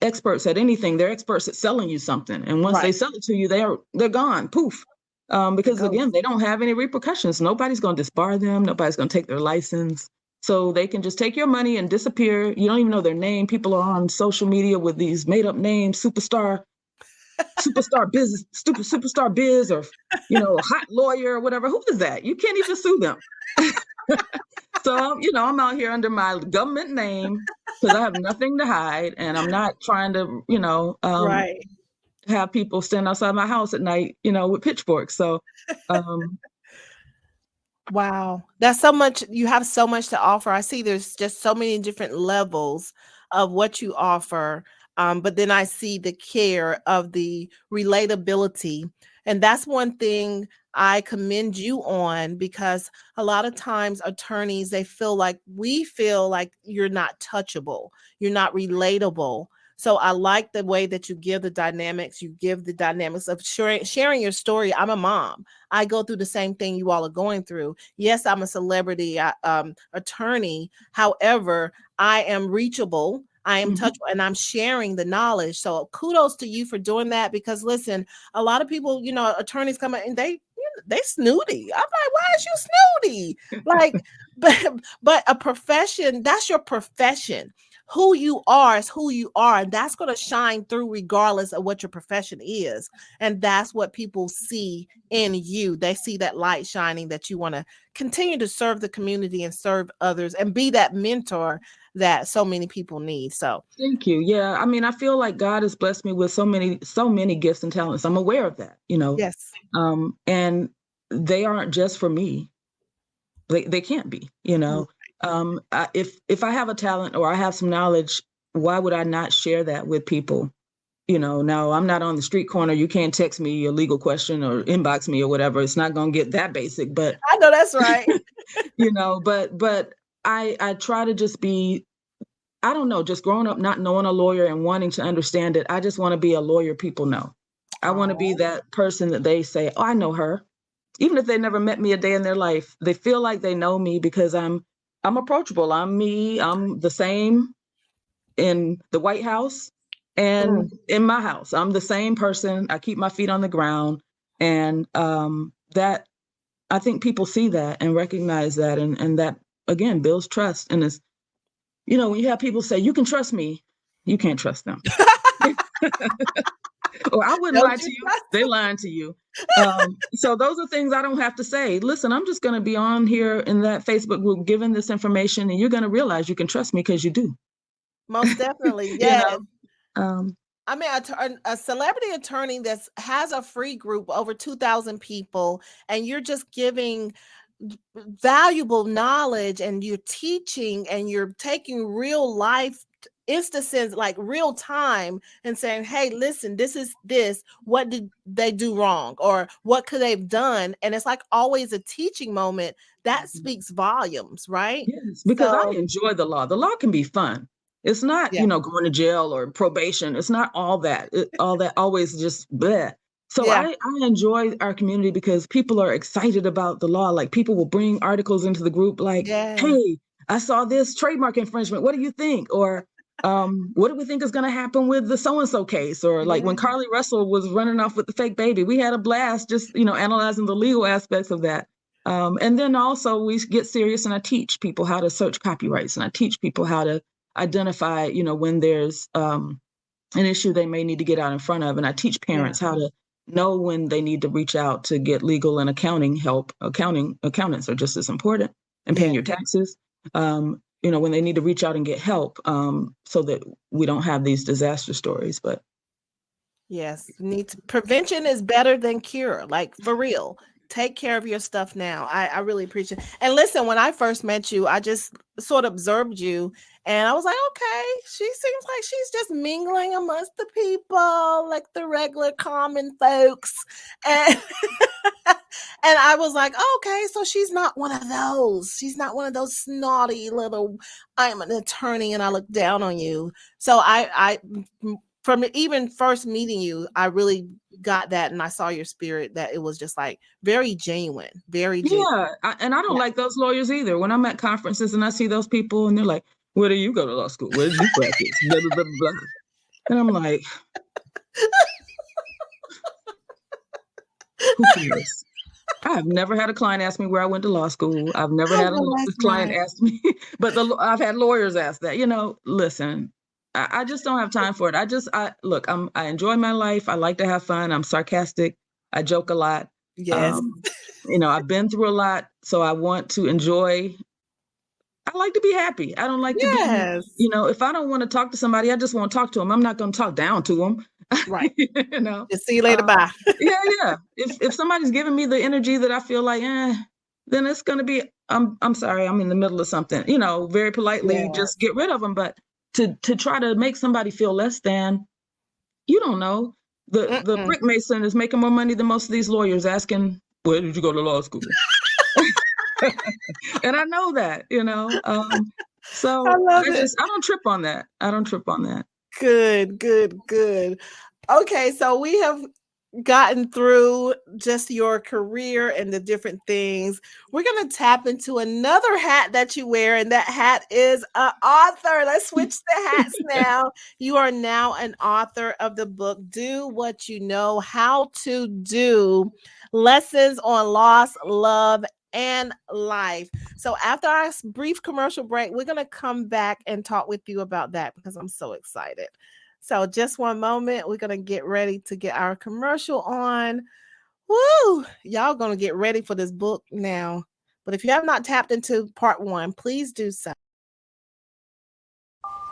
experts at anything. They're experts at selling you something. And once they sell it to you, they're gone. Poof. Because again, they don't have any repercussions. Nobody's going to disbar them. Nobody's going to take their license. So they can just take your money and disappear. You don't even know their name. People are on social media with these made up names, superstar biz, stupid superstar biz, or, hot lawyer or whatever. Who is that? You can't even sue them. So, I'm out here under my government name because I have nothing to hide, and I'm not trying to, have people stand outside my house at night, with pitchforks. So, wow, that's so much. You have so much to offer. I see there's just so many different levels of what you offer. But then I see the care of the relatability. And that's one thing I commend you on, because a lot of times attorneys, we feel like you're not touchable, you're not relatable. So I like the way that you give the dynamics. You give the dynamics of sharing your story. I'm a mom. I go through the same thing you all are going through. Yes, I'm a celebrity attorney. However, I am reachable. I am touchable, and I'm sharing the knowledge. So kudos to you for doing that, because listen, a lot of people, attorneys come in and they snooty. I'm like, why is you snooty? Like, but a profession, that's your profession. Who you are is who you are, and that's going to shine through regardless of what your profession is. And that's what people see in you. They see that light shining, that you want to continue to serve the community and serve others and be that mentor that so many people need. So thank you. Yeah. I mean, I feel like God has blessed me with so many gifts and talents. I'm aware of that, yes. And they aren't just for me. They can't be, if I have a talent or I have some knowledge, why would I not share that with people? Now I'm not on the street corner. You can't text me a legal question or inbox me or whatever. It's not going to get that basic, but I know that's right. but I try to just be, I don't know, just growing up, not knowing a lawyer and wanting to understand it. I just want to be a lawyer people know. I want to be that person that they say, oh, I know her. Even if they never met me a day in their life, they feel like they know me because I'm approachable. I'm me. I'm the same in the White House and in my house. I'm the same person. I keep my feet on the ground. And that, I think people see that and recognize that. And that, again, builds trust. And it's, when you have people say, you can trust me, you can't trust them. Or I wouldn't lie to you. They're lying to you. So those are things I don't have to say. Listen, I'm just going to be on here in that Facebook group giving this information, and you're going to realize you can trust me because you do. Most definitely. Yes. I mean, a celebrity attorney that has a free group over 2,000 people, and you're just giving valuable knowledge, and you're teaching, and you're taking real life instances, like real time, and saying, hey, listen, what did they do wrong, or what could they have done? And it's like always a teaching moment that speaks volumes, right? Yes, because I enjoy the law. The law can be fun. It's not, going to jail or probation. It's not all that. All that always just bleh. So I enjoy our community because people are excited about the law. Like, people will bring articles into the group like, hey, I saw this trademark infringement. What do you think? Or what do we think is going to happen with the so-and-so case? Or like when Carly Russell was running off with the fake baby, we had a blast just, analyzing the legal aspects of that. And then also we get serious, and I teach people how to search copyrights, and I teach people how to identify, when there's an issue they may need to get out in front of. And I teach parents how to know when they need to reach out to get legal and accounting help. Accountants are just as important, and paying your taxes. When they need to reach out and get help, so that we don't have these disaster stories. But yes, prevention is better than cure, like, for real. Take care of your stuff now. I really appreciate it. And listen, when I first met you, I just sort of observed you, and I was like, okay, she seems like she's just mingling amongst the people, like the regular common folks. And and I was like, okay, so she's not one of those. She's not one of those snotty little, I'm an attorney and I look down on you. So I from even first meeting you, I really got that, and I saw your spirit, that it was just like very genuine, very genuine. Yeah, and I don't like those lawyers either. When I'm at conferences and I see those people and they're like, "Where do you go to law school? Where did you practice?" Blah, blah, blah, blah. And I'm like, who cares? I have never had a client ask me where I went to law school. I've never I had know a that's client right. ask me, but I've had lawyers ask that. Listen, I just don't have time for it. I enjoy my life. I like to have fun. I'm sarcastic. I joke a lot. Yes. Um, I've been through a lot, so I want to enjoy. I like to be happy. I don't like to be, Yes. if I don't want to talk to somebody, I just want to talk to them. I'm not going to talk down to them. Right. you know. Just see you later. Bye. Yeah. If somebody's giving me the energy that I feel like, then it's going to be, I'm sorry, I'm in the middle of something. Very politely, Yeah. just get rid of them. But to try to make somebody feel less than, you don't know. The brick mason is making more money than most of these lawyers asking, where did you go to law school? And I know that, so I love it. I don't trip on that. I don't trip on that. Good, good, good. Okay, so we have gotten through just your career and the different things. We're going to tap into another hat that you wear, and that hat is an author. Let's switch the hats now. You are now an author of the book, Do What You Know How to Do, Lessons on Loss, Love, and Life. So after our brief commercial break, we're going to come back and talk with you about that because I'm so excited. So just one moment. We're going to get ready to get our commercial on. Woo! Y'all going to get ready for this book now. But if you have not tapped into part 1, please do so.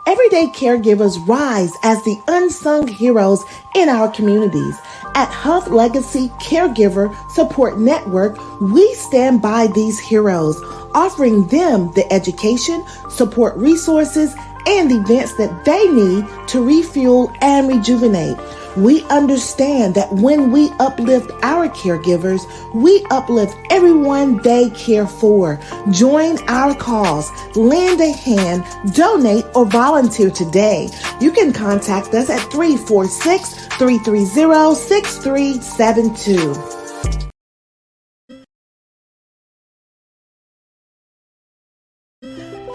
Everyday caregivers rise as the unsung heroes in our communities. At Huff Legacy Caregiver Support Network, we stand by these heroes, offering them the education, support resources, and events that they need to refuel and rejuvenate. We understand that when we uplift our caregivers, we uplift everyone they care for. Join our cause, lend a hand, donate, or volunteer today. You can contact us at 346-330-6372.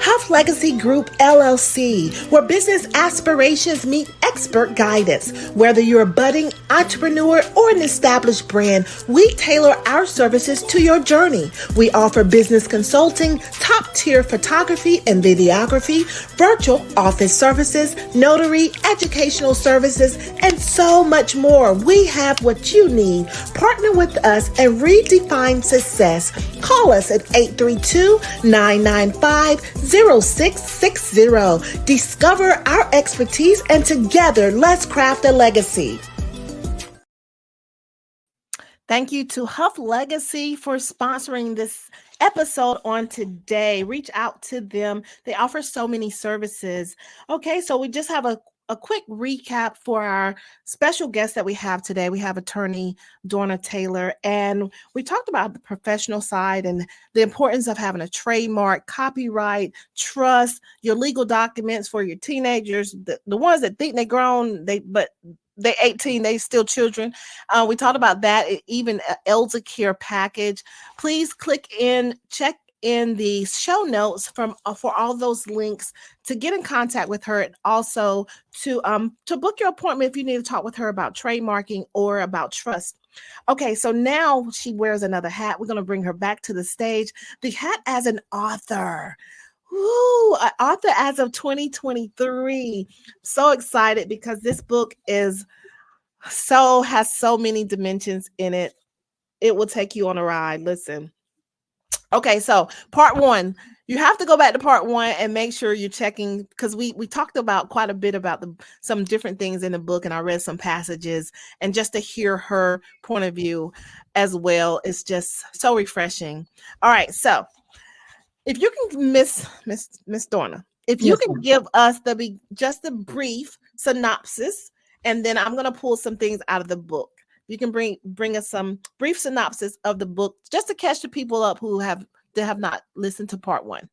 Huff Legacy Group LLC, where business aspirations meet expert guidance. Whether you're a budding entrepreneur or an established brand, we tailor our services to your journey. We offer business consulting, top-tier photography and videography, virtual office services, notary, educational services, and so much more. We have what you need. Partner with us and redefine success. Call us at 832-995-0660. Discover our expertise, and together, let's craft a legacy. Thank you to Huff Legacy for sponsoring this episode on today. Reach out to them. They offer so many services. Okay, so we just have a quick recap for our special guest that we have today. We have attorney Dorna Taylor, and we talked about the professional side and the importance of having a trademark, copyright, trust, your legal documents for your teenagers, the ones that think they're grown, but they're 18, they still children. We talked about that, even an elder care package. Please check in the show notes for all those links to get in contact with her, and also to book your appointment if you need to talk with her about trademarking or about trust. Okay, so now she wears another hat. We're going to bring her back to the stage. The hat as an author. Ooh, an author as of 2023. So excited because this book has so many dimensions in it. It will take you on a ride. Listen. Okay, so part 1, you have to go back to part 1 and make sure you're checking, because we talked about quite a bit about some different things in the book, and I read some passages, and just to hear her point of view as well is just so refreshing. All right, so if you can, Miss Dorna, if you can give us just a brief synopsis, and then I'm going to pull some things out of the book. You can bring us some brief synopsis of the book just to catch the people up who have not listened to part 1.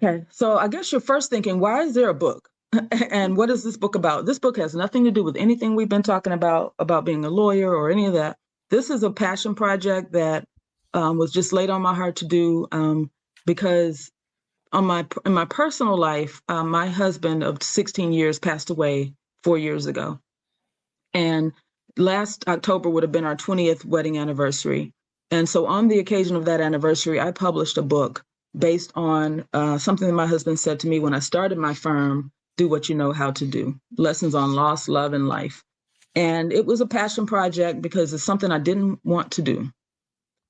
Okay, so I guess you're first thinking, why is there a book? And what is this book about? This book has nothing to do with anything we've been talking about being a lawyer or any of that. This is a passion project that was just laid on my heart to do because in my personal life, my husband of 16 years passed away 4 years ago. And last October would have been our 20th wedding anniversary. And so on the occasion of that anniversary, I published a book based on something that my husband said to me when I started my firm, Do What You Know How to Do, Lessons on Loss, Love, and Life. And it was a passion project because it's something I didn't want to do.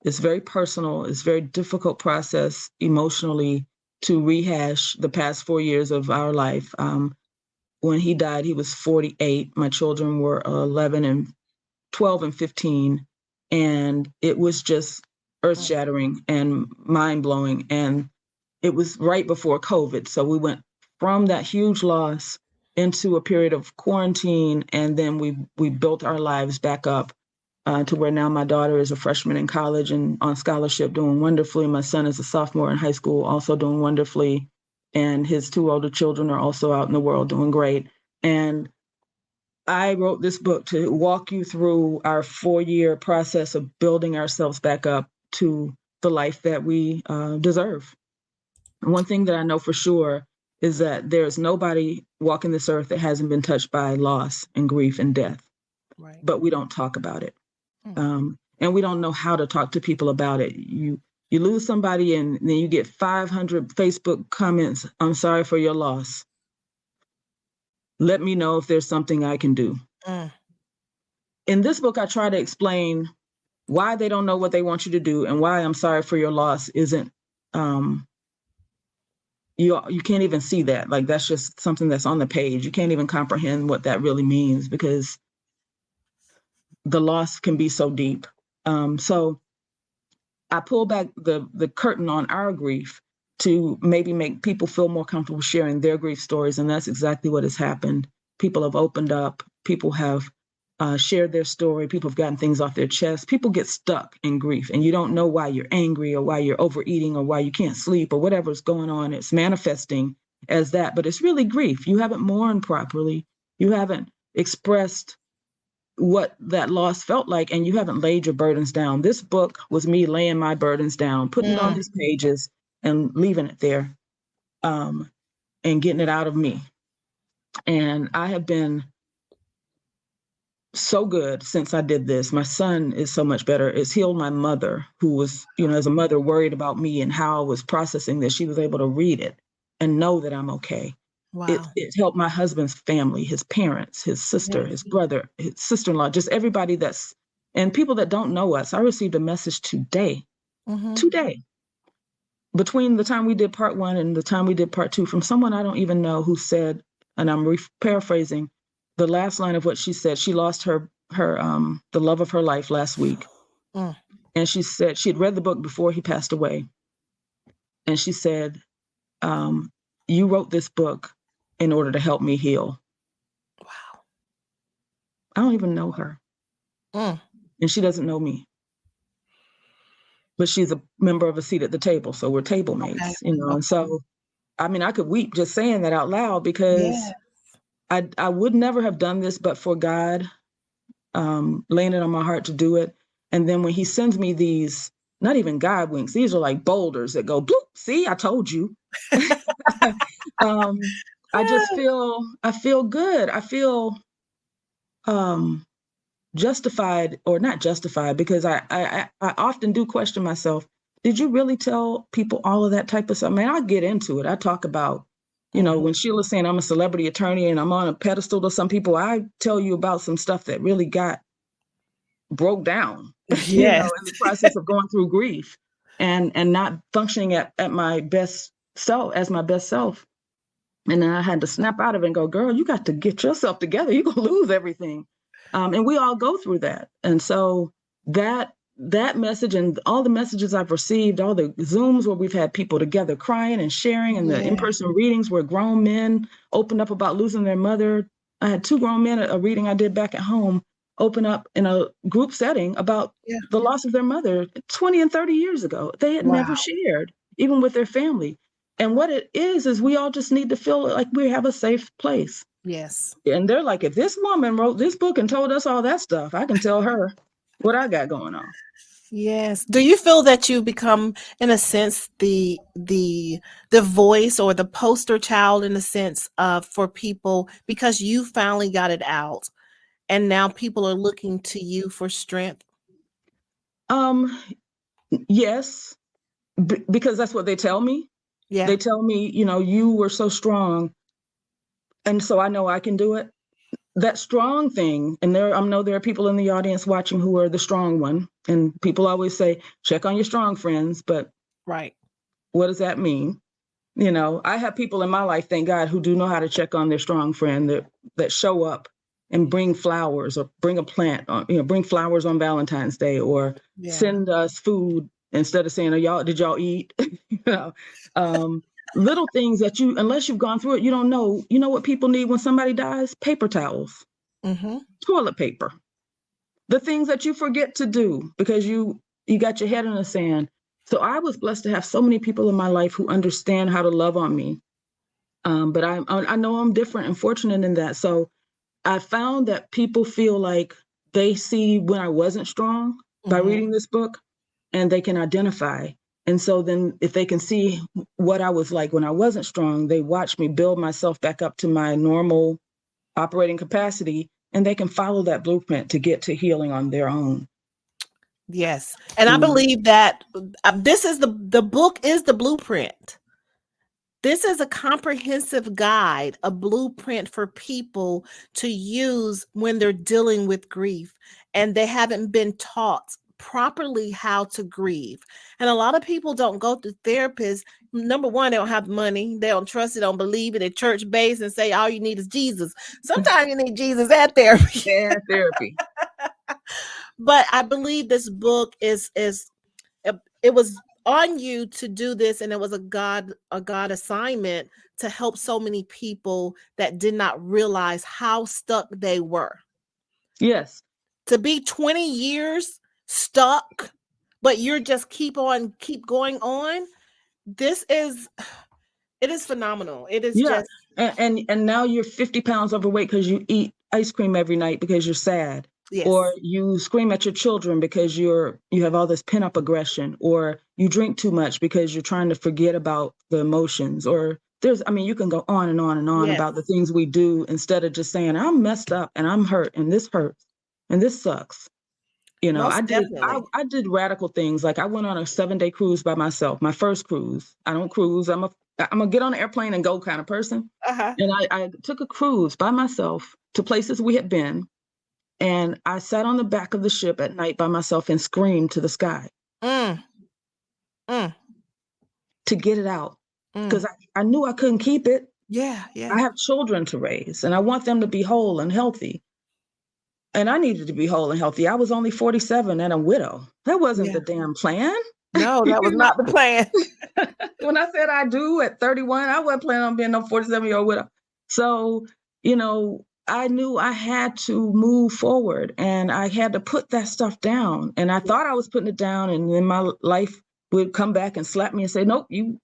It's very personal. It's a very difficult process emotionally to rehash the past 4 years of our life. When he died, he was 48. My children were 11 and 12 and 15. And it was just earth shattering and mind blowing. And it was right before COVID. So we went from that huge loss into a period of quarantine. And then we built our lives back up to where now my daughter is a freshman in college and on scholarship, doing wonderfully. My son is a sophomore in high school, also doing wonderfully. And his 2 older children are also out in the world doing great. And I wrote this book to walk you through our 4-year process of building ourselves back up to the life that we deserve. And one thing that I know for sure is that there's nobody walking this earth that hasn't been touched by loss and grief and death. Right. But we don't talk about it. And we don't know how to talk to people about it. You lose somebody and then you get 500 Facebook comments, I'm sorry for your loss. Let me know if there's something I can do. In this book, I try to explain why they don't know what they want you to do and why I'm sorry for your loss isn't, you can't even see that. Like, that's just something that's on the page. You can't even comprehend what that really means because the loss can be so deep. So I pull back the curtain on our grief to maybe make people feel more comfortable sharing their grief stories. And that's exactly what has happened. People have opened up. People have shared their story. People have gotten things off their chest. People get stuck in grief and you don't know why you're angry or why you're overeating or why you can't sleep or whatever's going on. It's manifesting as that, but it's really grief. You haven't mourned properly. You haven't expressed what that loss felt like, and you haven't laid your burdens down. This book was me laying my burdens down, putting it on these pages and leaving it there, and getting it out of me. And I have been so good since I did this. My son is so much better. It's healed my mother, who was, as a mother, worried about me and how I was processing this. She was able to read it and know that I'm okay. Wow. It helped my husband's family, his parents, his sister, his brother, his sister-in-law, just everybody and people that don't know us. I received a message today, between the time we did part 1 and the time we did part 2, from someone I don't even know, who said, and I'm paraphrasing, the last line of what she said. She lost her the love of her life last week. And she said she had read the book before he passed away. And she said, you wrote this book in order to help me heal. Wow. I don't even know her. And she doesn't know me. But she's a member of a seat at the table. So we're table mates, And so, I mean, I could weep just saying that out loud because I would never have done this but for God laying it on my heart to do it. And then when he sends me these, not even God winks, these are like boulders that go bloop. See, I told you. I just feel good. I feel justified, or not justified, because I often do question myself. Did you really tell people all of that type of stuff? I mean, I get into it. I talk about, when Sheila's saying I'm a celebrity attorney and I'm on a pedestal to some people, I tell you about some stuff that really broke down, in the process of going through grief and not functioning at my best self, as my best self. And then I had to snap out of it and go, girl, you got to get yourself together. You're going to lose everything. And we all go through that. And so that message and all the messages I've received, all the Zooms where we've had people together crying and sharing, and the in-person readings where grown men opened up about losing their mother. I had 2 grown men at a reading I did back at home open up in a group setting about the loss of their mother 20 and 30 years ago. They had never shared, even with their family. And what it is we all just need to feel like we have a safe place. Yes. And they're like, if this woman wrote this book and told us all that stuff, I can tell her what I got going on. Yes. Do you feel that you become, in a sense, the voice or the poster child, in a sense, of for people, because you finally got it out and now people are looking to you for strength? Yes, because that's what they tell me. Yeah. They tell me, you were so strong, and so I know I can do it. That strong thing, and I know there are people in the audience watching who are the strong one, and people always say, check on your strong friends, but Right. what does that mean? I have people in my life, thank God, who do know how to check on their strong friend, that show up and bring flowers or bring a plant, bring flowers on Valentine's Day, or send us food instead of saying, did y'all eat? Little things that unless you've gone through it, you don't know. You know what people need when somebody dies? Paper towels, toilet paper, the things that you forget to do because you got your head in the sand. So I was blessed to have so many people in my life who understand how to love on me. But I know I'm different and fortunate in that. So I found that people feel like they see when I wasn't strong by reading this book, and they can identify. And so then if they can see what I was like when I wasn't strong, they watch me build myself back up to my normal operating capacity, and they can follow that blueprint to get to healing on their own. Yes. And I believe that this is the book is the blueprint. This is a comprehensive guide, a blueprint for people to use when they're dealing with grief and they haven't been taught properly how to grieve. And a lot of people don't go to therapists. Number one, they don't have money. They don't trust it, don't believe it. They're church-based and say all you need is Jesus. Sometimes you need Jesus and therapy. Yeah, therapy. But I believe this book is it was on you to do this, and it was a God assignment to help so many people that did not realize how stuck they were. Yes. To be 20 years stuck, but you're just keep going on. It is phenomenal. It is just and now you're 50 pounds overweight because you eat ice cream every night because you're sad. Yes. Or you scream at your children because you have all this pent up aggression, or you drink too much because you're trying to forget about the emotions, or you can go on and on and on about the things we do instead of just saying, I'm messed up and I'm hurt and this hurts and this sucks. I did radical things. Like I went on a 7-day cruise by myself, my first cruise. I don't cruise. I'm a get on an airplane and go kind of person. And I took a cruise by myself to places we had been. And I sat on the back of the ship at night by myself and screamed to the sky to get it out, because I knew I couldn't keep it. Yeah. I have children to raise, and I want them to be whole and healthy. And I needed to be whole and healthy. I was only 47 and a widow. That wasn't the damn plan. No, that was not the plan. When I said I do at 31, I wasn't planning on being no 47-year-old widow. So, I knew I had to move forward, and I had to put that stuff down. And I thought I was putting it down, and then my life would come back and slap me and say, nope, you.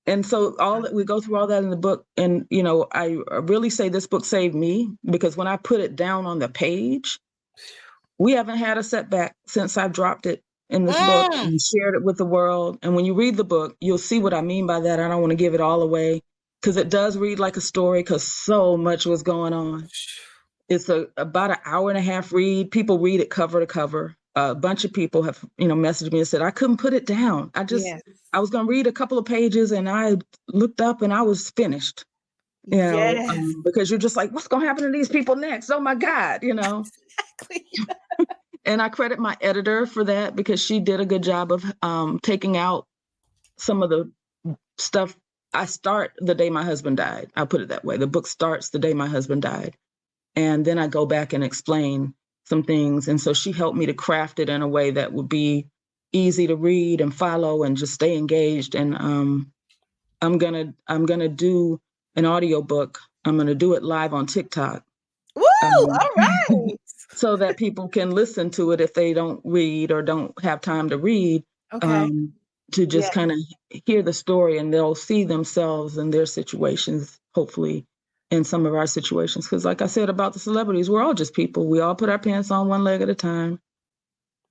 And so we go through all that in the book. And, I really say this book saved me, because when I put it down on the page, we haven't had a setback since I dropped it in this book and shared it with the world. And when you read the book, you'll see what I mean by that. I don't want to give it all away, because it does read like a story, because so much was going on. It's about an hour and a half read. People read it cover to cover. A bunch of people have, messaged me and said, I couldn't put it down. I was going to read a couple of pages, and I looked up and I was finished, because you're just like, what's going to happen to these people next? Oh my God, Exactly. And I credit my editor for that, because she did a good job of taking out some of the stuff. I start the day my husband died. I'll put it that way. The book starts the day my husband died. And then I go back and explain some things. And so she helped me to craft it in a way that would be easy to read and follow and just stay engaged. And I'm gonna do an audiobook. I'm gonna do it live on TikTok. Woo! All right. So that people can listen to it if they don't read or don't have time to read. Okay. to just Yeah. kind of hear the story, and they'll see themselves in their situations, hopefully in some of our situations. Because like I said about the celebrities, we're all just people. We all put our pants on one leg at a time.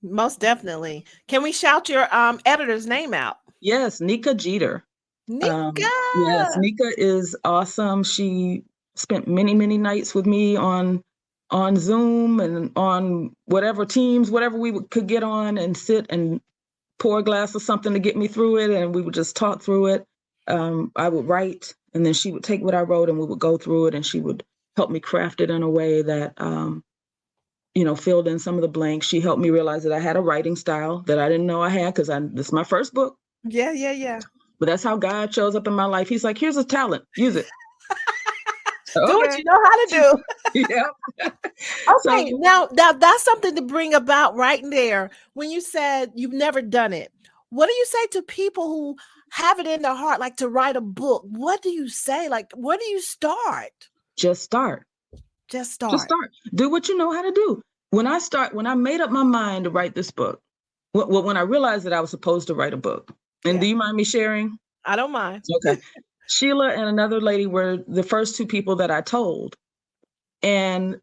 Most definitely. Can we shout your editor's name out? Yes, Nika Jeter. Nika. Yes, Nika is awesome. She spent many, many nights with me on Zoom and on whatever Teams, whatever we could get on, and sit and pour a glass of something to get me through it, and we would just talk through it. I would write, and then she would take what I wrote, and we would go through it, and she would help me craft it in a way that filled in some of the blanks. She helped me realize that I had a writing style that I didn't know I had, because this is my first book. Yeah. But that's how God shows up in my life. He's like, here's a talent, use it. Do what you know how to do. Yeah. Okay, now that's something to bring about right there. When you said you've never done it, what do you say to people who have it in their heart, like to write a book? What do you say? Like, where do you start? Just start. Just start. Just start. Do what you know how to do. When I made up my mind to write this book, when I realized that I was supposed to write a book, and do you mind me sharing? I don't mind. Okay. Sheila and another lady were the first two people that I told. And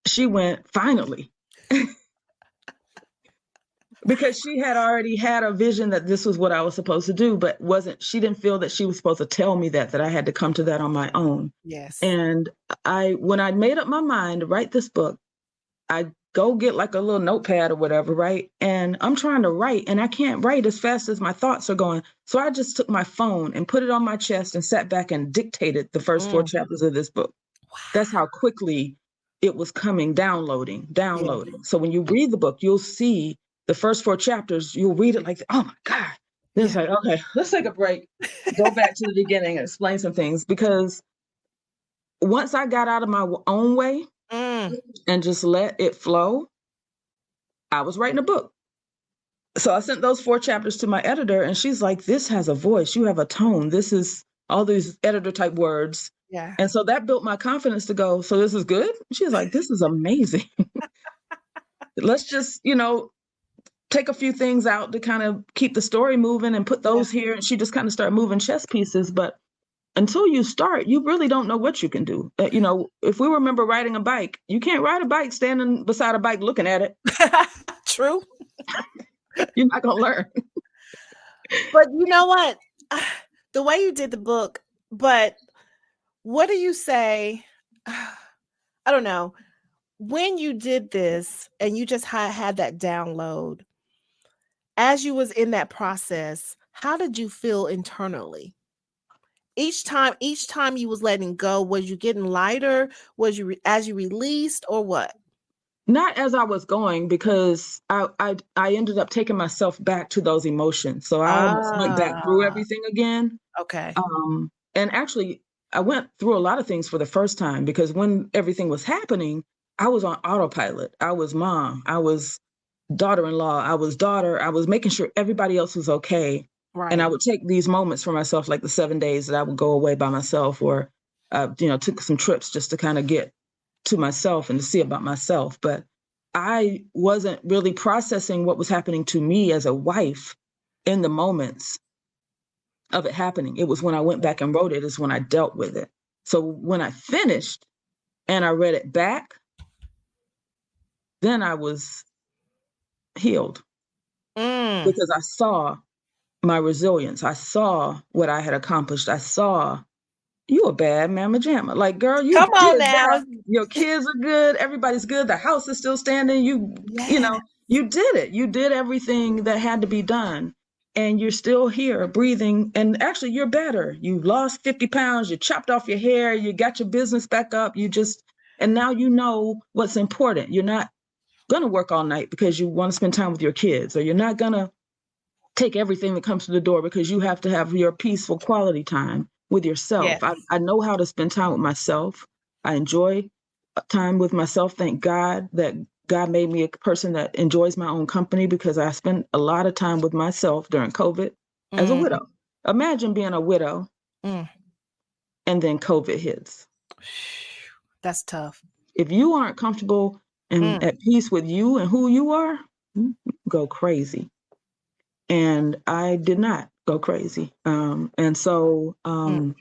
she went, finally. Because she had already had a vision that this was what I was supposed to do, but she didn't feel that she was supposed to tell me that I had to come to that on my own. Yes. And when I made up my mind to write this book, I go get like a little notepad or whatever, right? And I'm trying to write, and I can't write as fast as my thoughts are going. So I just took my phone and put it on my chest and sat back and dictated the first 4 chapters of this book. Wow. That's how quickly it was coming, downloading. Yeah. So when you read the book, you'll see the first 4 chapters, you'll read it like, oh my God. Then it's like, okay, let's take a break, go back to the beginning and explain some things. Because once I got out of my own way, and just let it flow, I was writing a book. So I sent those 4 chapters to my editor, and she's like, this has a voice, you have a tone, this is all these editor type words. Yeah. And so that built my confidence to go, so this is good? She's like, this is amazing. Let's just, take a few things out to kind of keep the story moving and put those here. And she just kind of started moving chess pieces. But until you start, you really don't know what you can do. If we remember riding a bike, you can't ride a bike standing beside a bike looking at it. True. You're not going to learn. But you know what? The way you did the book, but what do you say? I don't know. When you did this and you just had that download, as you was in that process, how did you feel internally? Each time you was letting go, was you getting lighter? Was you as you released, or what? Not as I was going, because I ended up taking myself back to those emotions. So I almost went back through everything again. Okay. And actually, I went through a lot of things for the first time, because when everything was happening, I was on autopilot. I was mom. I was daughter-in-law. I was daughter. I was making sure everybody else was okay. Right. And I would take these moments for myself, like the 7 days that I would go away by myself, or, took some trips just to kind of get to myself and to see about myself. But I wasn't really processing what was happening to me as a wife in the moments of it happening. It was when I went back and wrote it is when I dealt with it. So when I finished and I read it back, then I was healed, because I saw my resilience. I saw what I had accomplished. I saw, you a bad mama jamma. Like, girl, you come on did now. That. Your kids are good. Everybody's good. The house is still standing. You did it. You did everything that had to be done. And you're still here breathing. And actually, you're better. You lost 50 pounds. You chopped off your hair. You got your business back up. And now you know what's important. You're not going to work all night because you want to spend time with your kids, or you're not going to take everything that comes to the door because you have to have your peaceful quality time with yourself. Yes. I know how to spend time with myself. I enjoy time with myself. Thank God that God made me a person that enjoys my own company, because I spent a lot of time with myself during COVID as a widow. Imagine being a widow and then COVID hits. That's tough. If you aren't comfortable and at peace with you and who you are, you go crazy. and I did not go crazy. And so so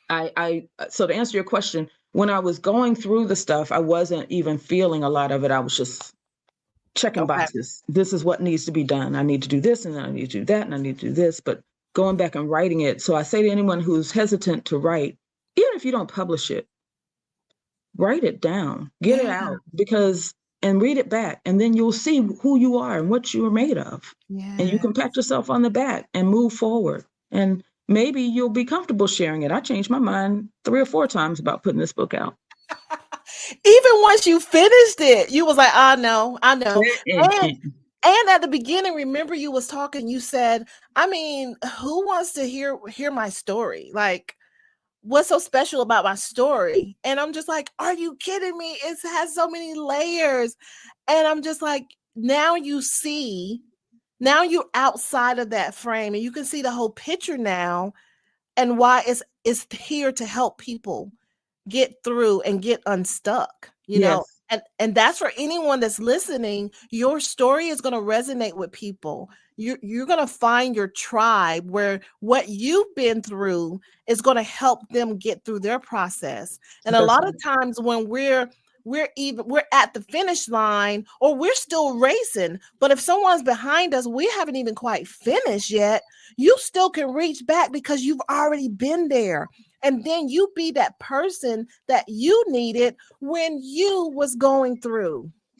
to answer your question, when I was going through the stuff, I wasn't even feeling a lot of it. I was just checking Okay. boxes. This is what needs to be done. I need to do this, and then I need to do that, and I need to do this. But going back and writing it. So I say to anyone who's hesitant to write, even if you don't publish it, write it down, get it out, and read it back. And then you'll see who you are and what you are made of. And you can pat yourself on the back and move forward. And maybe you'll be comfortable sharing it. I changed my mind 3 or 4 times about putting this book out. Even once you finished it, you was like, I know. And at the beginning, remember you was talking, you said, I mean, who wants to hear my story? Like, what's so special about my story? And I'm just like, are you kidding me? It has so many layers. And I'm just like, now you're outside of that frame and you can see the whole picture now and why it's here to help people get through and get unstuck, you know. And that's for anyone that's listening. Your story is going to resonate with people. You're going to find your tribe where what you've been through is going to help them get through their process. And a lot of times when we're at the finish line or we're still racing, but if someone's behind us, we haven't even quite finished yet, you still can reach back because you've already been there. And then you be that person that you needed when you was going through.